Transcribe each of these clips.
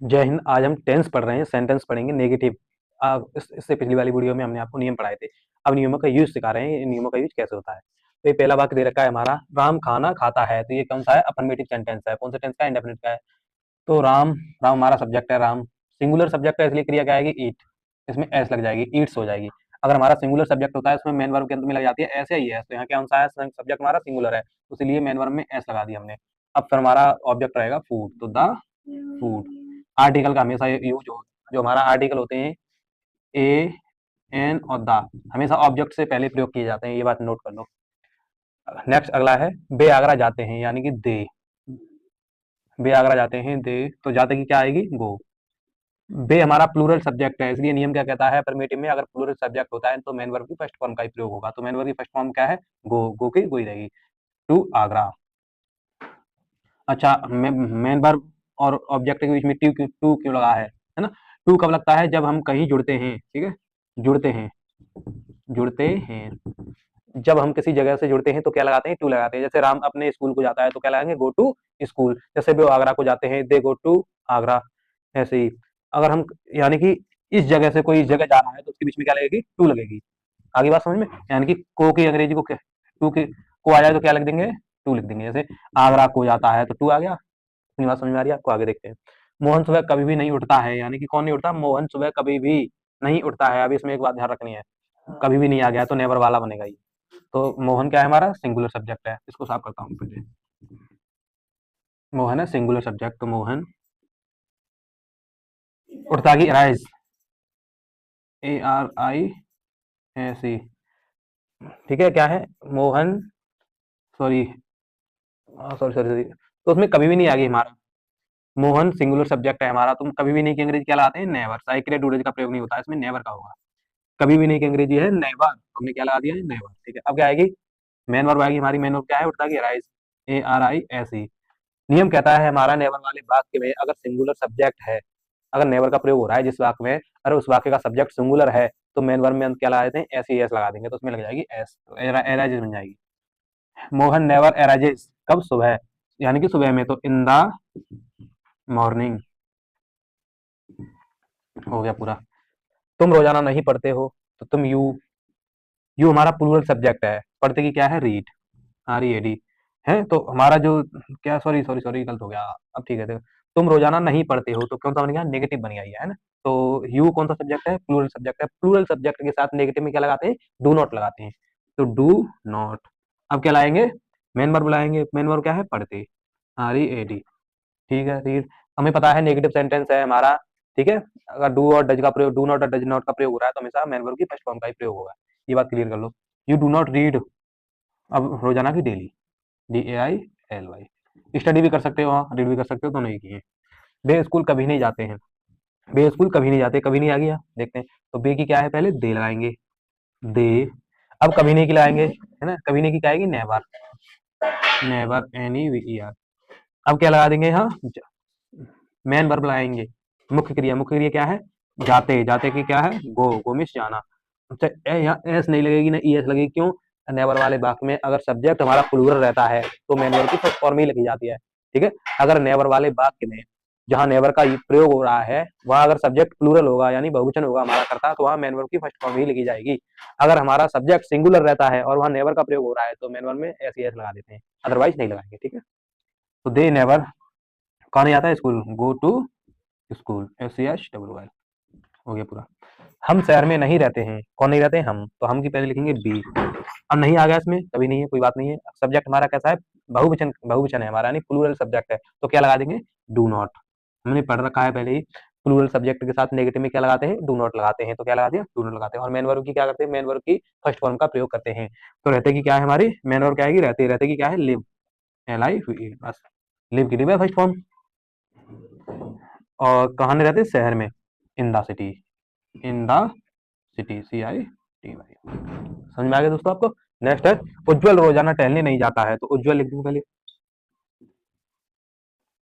जय हिंद। आज हम टेंस पढ़ रहे हैं, सेंटेंस पढ़ेंगे नेगेटिव। इससे पिछली वाली वीडियो में हमने आपको नियम पढ़ाए थे। अब नियमों का यूज सिखा रहे हैं, नियमों का यूज कैसे होता है। तो ये पहला वाक्य दे रखा है हमारा, राम खाना खाता है। तो ये कौन सा है? अफर्मेटिव सेंटेंस है। कौन सा टेंस का? इंडेफिनिट का है। तो राम, राम हमारा सब्जेक्ट है। राम सिंगुलर सब्जेक्ट है, इसलिए क्रिया क्या आएगी? ईट। इसमें एस लग जाएगी, ईट्स हो जाएगी। अगर हमारा सिंगुलर सब्जेक्ट होता है, इसमें मेन वर्ब के अंत में लग जाती है एस या ई एस। तो यहाँ क्या कौन सा है? सब्जेक्ट हमारा सिंगुलर है, तो इसलिए मेन वर्ब में एस लगा दिया हमने। अब फिर हमारा ऑब्जेक्ट रहेगा फूड, तो द फूड। आर्टिकल का हमेशा यूज हो, जो हमारा आर्टिकल होते हैं ए, एन और द, हमेशा ऑब्जेक्ट से पहले प्रयोग किए जाते हैं। ये बात नोट कर लो। नेक्स्ट अगला है, बे आगरा जाते हैं, यानी कि दे। बे आगरा जाते हैं, दे। तो जाते की क्या आएगी? गो। बे हमारा प्लूरल सब्जेक्ट है, इसलिए नियम क्या कहता है? अफर्मेटिव में अगर प्लूरल सब्जेक्ट होता है तो मेन वर्ब की फर्स्ट फॉर्म का ही प्रयोग होगा। तो मेन वर्ब की फर्स्ट फॉर्म क्या है? गो। गो की गोई रहेगी। टू आगरा। अच्छा, मेन वर्ब और ऑब्जेक्ट के बीच में टू क्यों लगा है ना? टू कब लगता है? जब हम कहीं जुड़ते हैं, ठीक है? जुड़ते हैं, जुड़ते हैं। जब हम किसी जगह से जुड़ते हैं तो क्या लगाते हैं? टू लगाते हैं। जैसे राम अपने स्कूल को जाता है तो क्या लगाएंगे? Go to school. जैसे वो आगरा को जाते हैं, दे गो टू आगरा। ऐसे ही अगर हम, यानी कि इस जगह से कोई इस जगह जा रहा है तो उसके बीच में क्या लगेगी? टू लगेगी। आगे बात समझ में? यानी कि को की अंग्रेजी को टू की को आ जाए तो क्या लिख देंगे? टू लिख देंगे। जैसे आगरा को जाता है तो टू आ गया। अपनी बात समझ में आ रही है आपको? आगे देखते हैं। मोहन सुबह कभी भी नहीं उठता है, यानी कि कौन नहीं उठता? मोहन सुबह कभी भी नहीं उठता है। अभी इसमें एक बात ध्यान रखनी है, कभी भी नहीं आ गया तो नेवर वाला बनेगा ये। तो मोहन क्या है? हमारा सिंगुलर सब्जेक्ट है। इसको साफ करता हूँ पहले। मोहन है सिंगुलर सब्जेक्ट, तो मोहन उठता की rise, A R I S E. ठीक है, क्या है? Mohan, sorry sorry sorry sorry, तो उसमें कभी भी नहीं आ गई हमारा। मोहन सिंगुलर सब्जेक्ट है हमारा, तुम कभी भी नहीं की अंग्रेजी क्या लगाते हैं? नेवर। साइकिल डूडेज का प्रयोग नहीं होता है इसमें, नेवर का होगा। कभी भी नहीं की अंग्रेजी है नेवर, हमने क्या लगा दिया है? नेवर। ठीक है, अब क्या आएगी? मेन वर्ब आएगी हमारी। मेन वर्ब क्या है? उठता की rise, A R I S E. नियम कहता है हमारा, नेवर वाले वाक्य में अगर सिंगुलर सब्जेक्ट है, अगर नेवर का प्रयोग हो रहा है जिस वाक्य में, अगर उस वाक्य का सब्जेक्ट सिंगुलर है, तो मेन वर्ब में हम क्या लगा देते हैं? एस ई एस लगा देंगे, तो उसमें लग जाएगी एस, तो एराइजेस बन जाएगी। मोहन नेवर एराइजेस, कब? सुबह, यानी कि सुबह में, तो इन द मॉर्निंग। हो गया पूरा। तुम रोजाना नहीं पढ़ते हो, तो तुम यू हमारा प्लूरल सब्जेक्ट है। पढ़ते की क्या है? Read, R E A D है। तो हमारा जो, क्या, सॉरी सॉरी सॉरी, गलत हो गया। अब ठीक है, देखो। तुम रोजाना नहीं पढ़ते हो, तो कौन सा बन गया? नेगेटिव बन गया ये, है ना? तो यू कौन सा सब्जेक्ट है? प्लूरल सब्जेक्ट है। प्लूरल सब्जेक्ट के साथ नेगेटिव में क्या लगाते हैं? डू नॉट लगाते हैं। तो डू नॉट। अब क्या लाएंगे? मेन वर्ब लाएंगे। मेन वर्ब क्या है? पढ़ते, आर ई ए डी। ठीक है, रीड। हमें पता है नेगेटिव सेंटेंस है हमारा, ठीक है? अगर डू और डज का प्रयोग, डू नॉट और डज नॉट का प्रयोग हो रहा है, तो हमेशा मेन वर्ब की फर्स्ट फॉर्म का ही प्रयोग होगा। ये बात क्लियर कर लो। यू डू नॉट रीड, अब रोजाना की daily, D A I L Y. Study भी कर सकते हो, रीड भी कर सकते हो, दोनों ही किए। बे स्कूल कभी नहीं जाते हैं। बे स्कूल कभी नहीं जाते, कभी नहीं आ गया, देखते हैं। तो बे की क्या है? पहले दे लगाएंगे, दे। अब कभी नहीं की लगाएंगे, है ना? कभी नहीं की क्या आएगी? Never, never N E V E R. अब क्या लगा देंगे? हाँ, मेन वर्ब लगाएंगे। मुख्य क्रिया, मुख्य क्रिया क्या है? जाते, जाते की क्या है? गो मिस जाना। अच्छा, यहाँ एस नहीं लगेगी ना ई एस लगेगी, क्यों? नेवर वाले वाक्य में अगर सब्जेक्ट हमारा प्लूरल रहता है तो मेन वर्ब की फर्स्ट फॉर्म ही लिखी जाती है। ठीक है, अगर नेवर वाले वाक्य में जहां नेवर का प्रयोग हो रहा है, वहां अगर सब्जेक्ट प्लूरल होगा, यानी बहुवचन होगा हमारा करता, तो वहां मेन वर्ब की फर्स्ट फॉर्म ही लिखी जाएगी। अगर हमारा सब्जेक्ट सिंगुलर रहता है और वहां नेवर का प्रयोग हो रहा है, तो मेन वर्ब में एस ई एस लगा देते हैं, अदरवाइज नहीं लगाएंगे। ठीक है, तो दे नेवर, कौन नहीं आता है school? Go to school, S C H W L. हो गया पूरा। हम शहर में नहीं रहते हैं, कौन नहीं रहते हैं? हम। तो हम की पहले लिखेंगे बी। अब नहीं आ गया इसमें, कभी नहीं है, कोई बात नहीं है। सब्जेक्ट हमारा कैसा है? बहुवचन, बहुवचन है हमारा, यानी प्लूरल सब्जेक्ट है, तो क्या लगा देंगे? Do not. हमने पढ़ रखा है पहले ही, प्लूरल सब्जेक्ट के साथ नेगेटिव में क्या लगाते हैं? डू नॉट लगाते हैं। तो क्या लगा दिया? डू नॉट लगाते हैं। और मेन वर्ब की क्या करते हैं? मेन वर्ब की फर्स्ट फॉर्म का प्रयोग करते हैं। तो रहते की क्या है हमारी? मेन वर्ब क्या आएगी? रहते, रहते की क्या है? लिव, एल आई, बस। लिव की लिव है फर्स्ट फॉर्म। और कहाँ नहीं रहते? शहर में, in the city, in the city, C I T Y. समझ में आ गया दोस्तों आपको? नेक्स्ट है, उज्जवल रोजाना टहलने नहीं जाता है। तो उज्जवल लिख दूं पहले,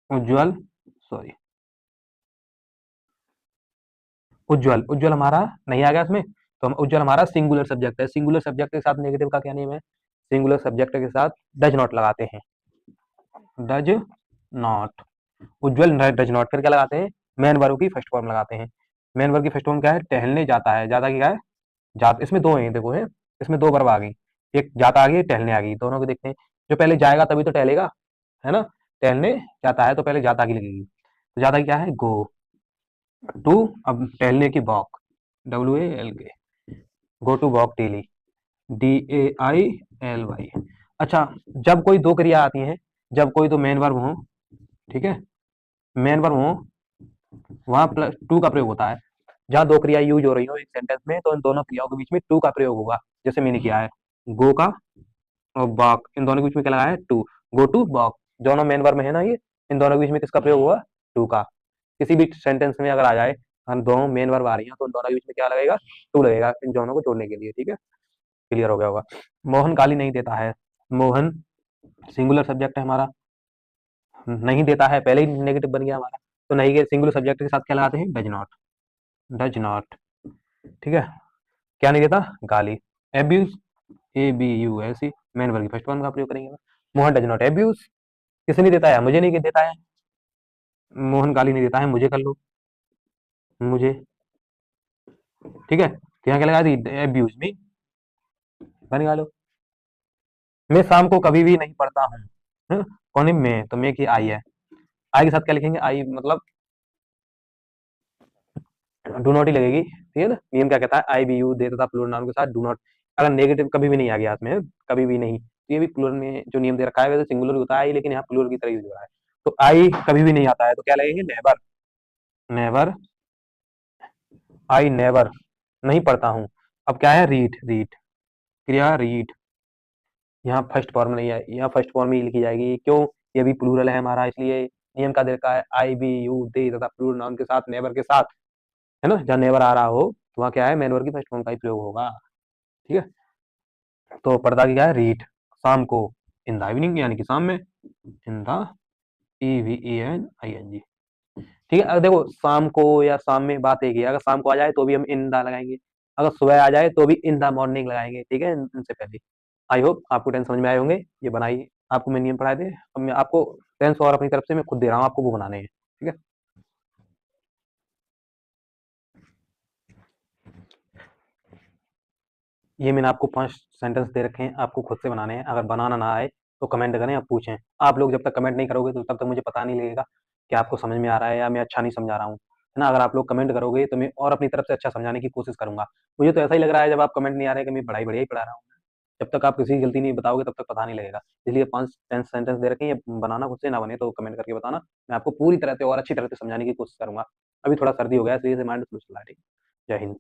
उज्जवल, सॉरी, उज्जवल। उज्जवल हमारा नहीं आ गया इसमें, तो हम उज्जवल हमारा सिंगुलर सब्जेक्ट है। सिंगुलर सब्जेक्ट के साथ नेगेटिव का क्या नियम है? सिंगुलर सब्जेक्ट के साथ डज नॉट लगाते हैं, does not. Ujjwal does not, फिर क्या लगाते हैं? मेन वर्ब की फर्स्ट फॉर्म लगाते हैं। मेन वर्ब की फर्स्ट फॉर्म क्या है? टहलने जाता है। जाता की क्या है? जाता। इसमें दो हैं, देखो है, इसमें दो वर्ब आ गई, एक जाता आ गई, टहलने आ गई, दोनों को देखते हैं। जो पहले जाएगा तभी तो टहलेगा, है ना? टहलने जाता है तो पहले जाता की लगेगी, तो जाता की क्या है? Go to. अब टहलने की walk, WALK, go to walk daily, DAILY। अच्छा, जब कोई दो क्रिया आती हैं, जब कोई तो मेन वर्ब हो, ठीक है, मेन वर्ब हो, वहां प्लस टू का प्रयोग होता है। जहां दो क्रिया यूज हो रही हो एक सेंटेंस में, तो इन दोनों क्रियाओं के बीच में टू का प्रयोग होगा। जैसे मैंने किया है, गो का और वॉक, इन दोनों के बीच में क्या लगाया है? टू। गो टू वॉक, दोनों मेन वर्ब में है ना ये, इन दोनों के बीच में किसका प्रयोग हुआ? टू का। किसी भी सेंटेंस में अगर आ जाए, हम दोनों मेन वर्ब आ रही हैं, तो इन दोनों के बीच में क्या लगेगा? टू लगेगा, इन दोनों को जोड़ने के लिए, ठीक है। क्लियर हो गया होगा। मोहन गाली नहीं देता है। मोहन सिंगुलर सब्जेक्ट है हमारा, नहीं देता है पहले ही नेगेटिव बन गया हमारा, तो नहीं के सिंगुलर सब्जेक्ट के साथ क्या लगाते हैं? Does not. डज नॉट, ठीक है। क्या नहीं देता? गाली। एब्यूज, ABUS, मेन वर्ब की फर्स्ट फॉर्म का प्रयोग करेंगे। मोहन डज नॉट एब्यूज, किसे नहीं देता है? मुझे नहीं देता है। मोहन गाली नहीं देता है, मुझे कर लो, मुझे, ठीक है। तो यहाँ क्या लगा दी? एब्यूज मी, बन गा लो। मैं शाम को कभी भी नहीं पढ़ता हूँ, है? कौन है? मैं, तो मैं की आई है, आई के साथ क्या लिखेंगे? आई मतलब डू नॉट ही लगेगी, ठीक है ना। नियम क्या कहता है? IBU दे तथा प्लूरल नाउन के साथ डू नॉट, अगर नेगेटिव कभी भी नहीं आ गया हाथ में, कभी भी नहीं, तो ये भी प्लूरल में जो नियम दे रखा है, वैसे सिंगुलर होता है आई, लेकिन यहाँ प्लूरल की तरह यूज हो रहा है। तो आई कभी भी नहीं आता है, तो क्या लगेंगे? नेवर। नेवर, आई नेवर नहीं पढ़ता हूँ। अब क्या है? रीड। रीड, क्रिया रीड, यहाँ फर्स्ट फॉर्म नहीं है, यहाँ फर्स्ट फॉर्म ही लिखी जाएगी। क्यों? ये भी प्लूरल है हमारा, इसलिए नियम का दे रखा है IBU दे तथा प्लूरल नाउन के साथ, नेवर के साथ, है ना। जहाँ नेवर आ रहा हो, तो वहाँ क्या है? मेन वर्ब की फर्स्ट फॉर्म का ही प्रयोग होगा, ठीक है। तो पढ़ता की क्या है? रीड। शाम को, इन द इवनिंग, यानी कि शाम में, इन द EVENING, ठीक है। अगर देखो शाम को या शाम में बात एक ही है, अगर शाम को आ जाए तो भी हम इन द लगाएंगे, अगर सुबह आ जाए तो भी इन द मॉर्निंग लगाएंगे, ठीक है, इनसे पहले। आई होप आपको टेंस समझ में आए होंगे। ये बनाई, आपको मैं नियम पढ़ाए थे, अब मैं आपको टेंस और अपनी तरफ से मैं खुद दे रहा हूँ, आपको वो बनाने हैं, ठीक है। ये मैंने आपको 5 सेंटेंस दे रखे हैं, आपको खुद से बनाने हैं। अगर बनाना ना आए तो कमेंट करें, आप पूछें। आप लोग जब तक कमेंट नहीं करोगे तो तब तक मुझे पता नहीं लगेगा कि आपको समझ में आ रहा है या मैं अच्छा नहीं समझा रहा हूँ, है ना। अगर आप लोग कमेंट करोगे तो मैं और अपनी तरफ से अच्छा समझाने की कोशिश करूंगा। मुझे तो ऐसा ही लग रहा है, जब आप कमेंट नहीं आ रहे कि मैं पढ़ाई बढ़िया ही पढ़ा रहा हूँ। जब तक आप किसी की गलती नहीं बताओगे तब तक पता नहीं लगेगा। इसलिए 5 सेंटेंस दे रखे हैं, ये बनाना खुद से ना बने तो कमेंट करके बताना। मैं आपको पूरी तरह से और अच्छी तरह से समझाने की कोशिश करूंगा। अभी थोड़ा सर्दी हो गया है, इसलिए माइंड फ्लू चल रहा है, ठीक है। जय हिंद।